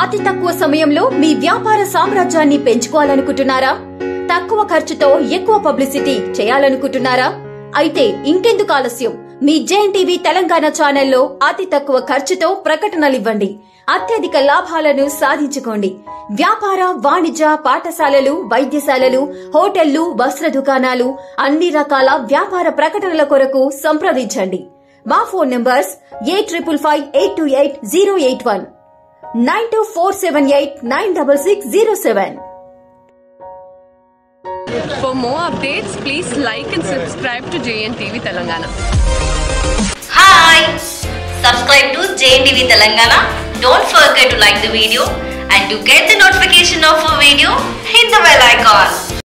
అతి తక్కువ సమయంలో మీ వ్యాపార సామ్రాజ్యాన్ని పెంచుకోవాలనుకుంటున్నారా? తక్కువ ఖర్చుతో ఎక్కువ పబ్లిసిటీ చేయాలనుకుంటున్నారా? అయితే ఇంకెందుకు ఆలస్యం? మీ జేఎన్టీవీ తెలంగాణ ఛానల్లో అతి తక్కువ ఖర్చుతో ప్రకటనలివ్వండి. అత్యధిక లాభాలను సాధించుకోండి. వ్యాపార, వాణిజ్య, పాఠశాలలు, వైద్యశాలలు, హోటళ్లు, వస్త్ర దుకాణాలు, అన్ని రకాల వ్యాపార ప్రకటనల కొరకు సంప్రదించండి. మా phone numbers 8558288081 9247896607. For more updates, please like and subscribe to JNTV Telangana. Hi! Subscribe to JNTV Telangana. Don't forget to like the video and to get the notification of a video, hit the bell icon.